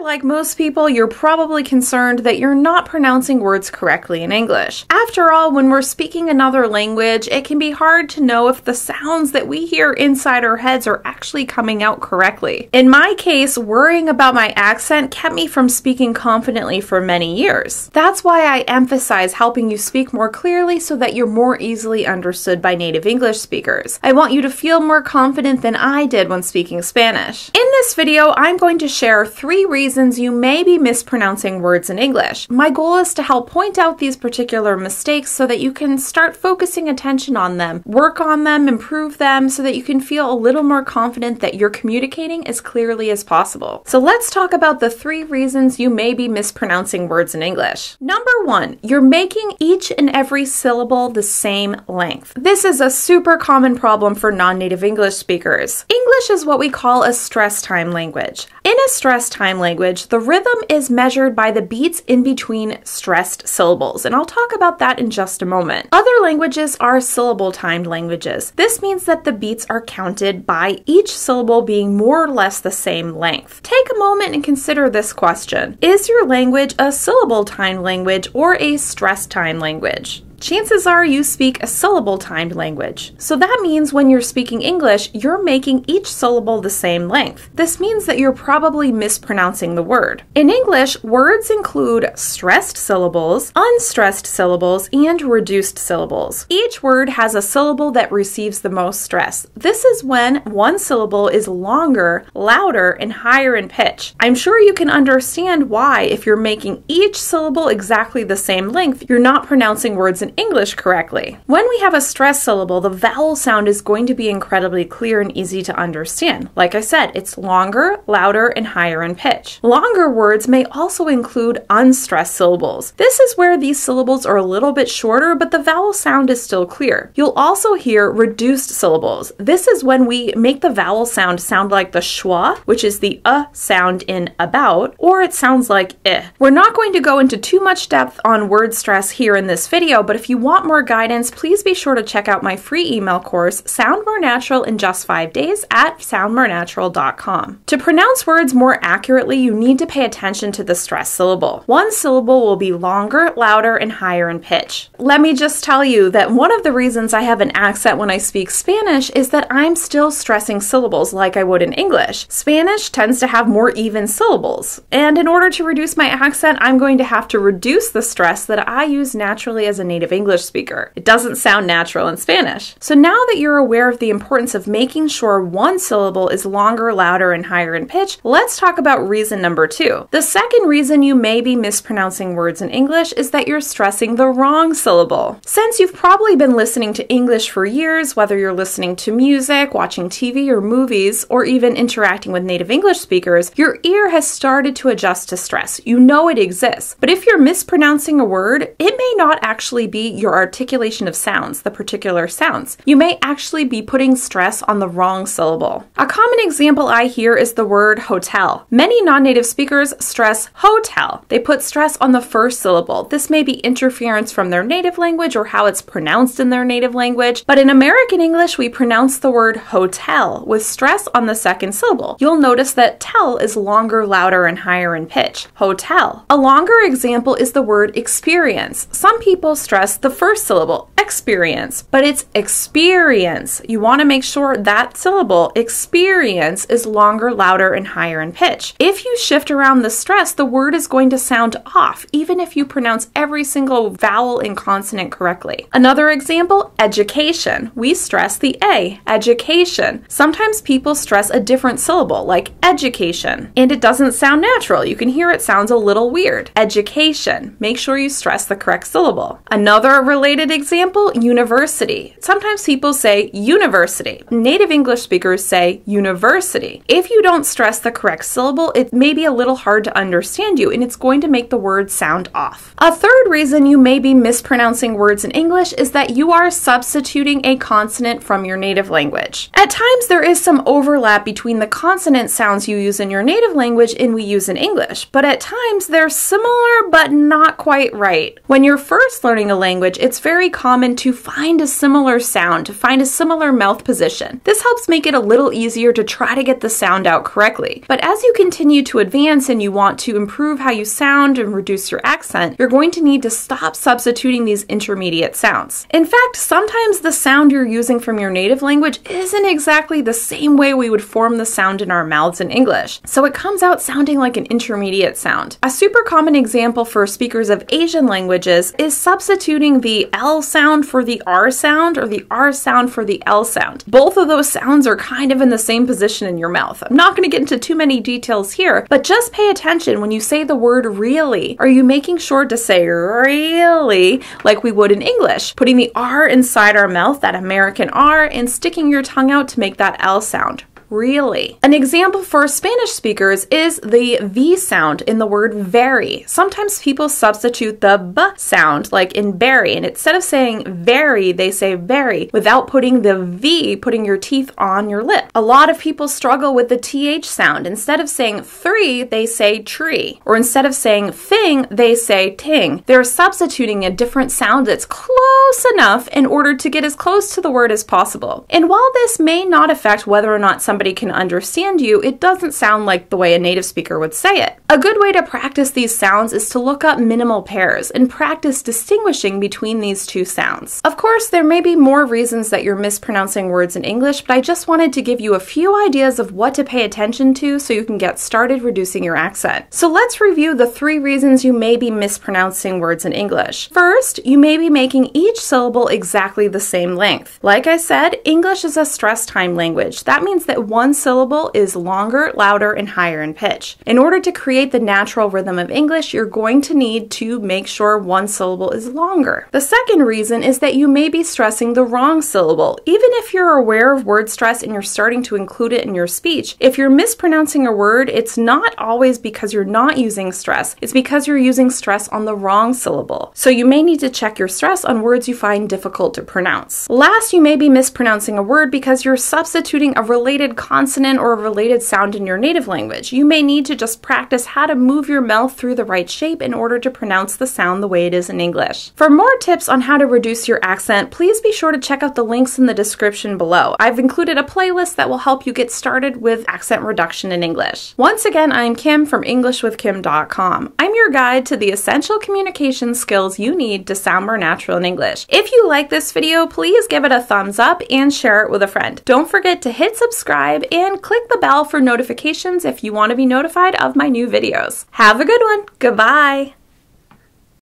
like most people, you're probably concerned that you're not pronouncing words correctly in English. After all, when we're speaking another language, it can be hard to know if the sounds that we hear inside our heads are actually coming out correctly. In my case, worrying about my accent kept me from speaking confidently for many years. That's why I emphasize helping you speak more clearly so that you're more easily understood by native English speakers. I want you to feel more confident than I did when speaking Spanish. In this video, I'm going to share 3 reasons you may be mispronouncing words in English. My goal is to help point out these particular mistakes so that you can start focusing attention on them, work on them, improve them, so that you can feel a little more confident that you're communicating as clearly as possible. So let's talk about the 3 reasons you may be mispronouncing words in English. Number 1, you're making each and every syllable the same length. This is a super common problem for non-native English speakers. English is what we call a stress time language. In a stress time language, the rhythm is measured by the beats in between stressed syllables, and I'll talk about that in just a moment. Other languages are syllable-timed languages. This means that the beats are counted by each syllable being more or less the same length. Take a moment and consider this question. Is your language a syllable-timed language or a stress-time language? Chances are you speak a syllable-timed language. So that means when you're speaking English, you're making each syllable the same length. This means that you're probably mispronouncing the word. In English, words include stressed syllables, unstressed syllables, and reduced syllables. Each word has a syllable that receives the most stress. This is when one syllable is longer, louder, and higher in pitch. I'm sure you can understand why, if you're making each syllable exactly the same length, you're not pronouncing words in English correctly. When we have a stress syllable, the vowel sound is going to be incredibly clear and easy to understand. Like I said, it's longer, louder, and higher in pitch. Longer words may also include unstressed syllables. This is where these syllables are a little bit shorter, but the vowel sound is still clear. You'll also hear reduced syllables. This is when we make the vowel sound like the schwa, which is the sound in about, or it sounds like eh. We're not going to go into too much depth on word stress here in this video, but if you want more guidance, please be sure to check out my free email course, Sound More Natural in Just 5 Days, at soundmorenatural.com. To pronounce words more accurately, you need to pay attention to the stress syllable. One syllable will be longer, louder, and higher in pitch. Let me just tell you that one of the reasons I have an accent when I speak Spanish is that I'm still stressing syllables like I would in English. Spanish tends to have more even syllables, and in order to reduce my accent, I'm going to have to reduce the stress that I use naturally as a native English speaker. It doesn't sound natural in Spanish. So now that you're aware of the importance of making sure one syllable is longer, louder, and higher in pitch, let's talk about reason number 2. The second reason you may be mispronouncing words in English is that you're stressing the wrong syllable. Since you've probably been listening to English for years, whether you're listening to music, watching TV or movies, or even interacting with native English speakers, your ear has started to adjust to stress. You know it exists. But if you're mispronouncing a word, it may not actually be your articulation of sounds, the particular sounds. You may actually be putting stress on the wrong syllable. A common example I hear is the word hotel. Many non-native speakers stress hotel. They put stress on the first syllable. This may be interference from their native language or how it's pronounced in their native language, but in American English, we pronounce the word hotel with stress on the second syllable. You'll notice that tell is longer, louder, and higher in pitch. Hotel. A longer example is the word experience. Some people stress the first syllable, experience, but it's experience. You want to make sure that syllable, experience, is longer, louder, and higher in pitch. If you shift around the stress, the word is going to sound off, even if you pronounce every single vowel and consonant correctly. Another example, education. We stress the A, education. Sometimes people stress a different syllable, like education, and it doesn't sound natural. You can hear it sounds a little weird. Education. Make sure you stress the correct syllable. Another related example, university. Sometimes people say university. Native English speakers say university. If you don't stress the correct syllable, it may be a little hard to understand you, and it's going to make the word sound off. A third reason you may be mispronouncing words in English is that you are substituting a consonant from your native language. At times, there is some overlap between the consonant sounds you use in your native language and we use in English, but at times they're similar but not quite right. When you're first learning a language, it's very common to find a similar sound, to find a similar mouth position. This helps make it a little easier to try to get the sound out correctly. But as you continue to advance and you want to improve how you sound and reduce your accent, you're going to need to stop substituting these intermediate sounds. In fact, sometimes the sound you're using from your native language isn't exactly the same way we would form the sound in our mouths in English, so it comes out sounding like an intermediate sound. A super common example for speakers of Asian languages is substituting the L sound for the R sound or the R sound for the L sound. Both of those sounds are kind of in the same position in your mouth. I'm not going to get into too many details here, but just pay attention when you say the word really. Are you making sure to say really like we would in English, putting the R inside our mouth, that American R, and sticking your tongue out to make that L sound? Really. An example for Spanish speakers is the V sound in the word very. Sometimes people substitute the B sound, like in berry, and instead of saying very, they say very, without putting the V, putting your teeth on your lip. A lot of people struggle with the TH sound. Instead of saying three, they say tree. Or instead of saying thing, they say ting. They're substituting a different sound that's close enough in order to get as close to the word as possible. And while this may not affect whether or not somebody can understand you, it doesn't sound like the way a native speaker would say it. A good way to practice these sounds is to look up minimal pairs and practice distinguishing between these two sounds. Of course, there may be more reasons that you're mispronouncing words in English, but I just wanted to give you a few ideas of what to pay attention to so you can get started reducing your accent. So let's review the 3 reasons you may be mispronouncing words in English. First, you may be making each syllable exactly the same length. Like I said, English is a stress time language. That means that one syllable is longer, louder, and higher in pitch. In order to create the natural rhythm of English, you're going to need to make sure one syllable is longer. The second reason is that you may be stressing the wrong syllable. Even if you're aware of word stress and you're starting to include it in your speech, if you're mispronouncing a word, it's not always because you're not using stress. It's because you're using stress on the wrong syllable. So you may need to check your stress on words you find difficult to pronounce. Last, you may be mispronouncing a word because you're substituting a related consonant or a related sound in your native language. You may need to just practice how to move your mouth through the right shape in order to pronounce the sound the way it is in English. For more tips on how to reduce your accent, please be sure to check out the links in the description below. I've included a playlist that will help you get started with accent reduction in English. Once again, I'm Kim from EnglishWithKim.com. I'm your guide to the essential communication skills you need to sound more natural in English. If you like this video, please give it a thumbs up and share it with a friend. Don't forget to hit subscribe and click the bell for notifications if you want to be notified of my new videos. Have a good one. Goodbye.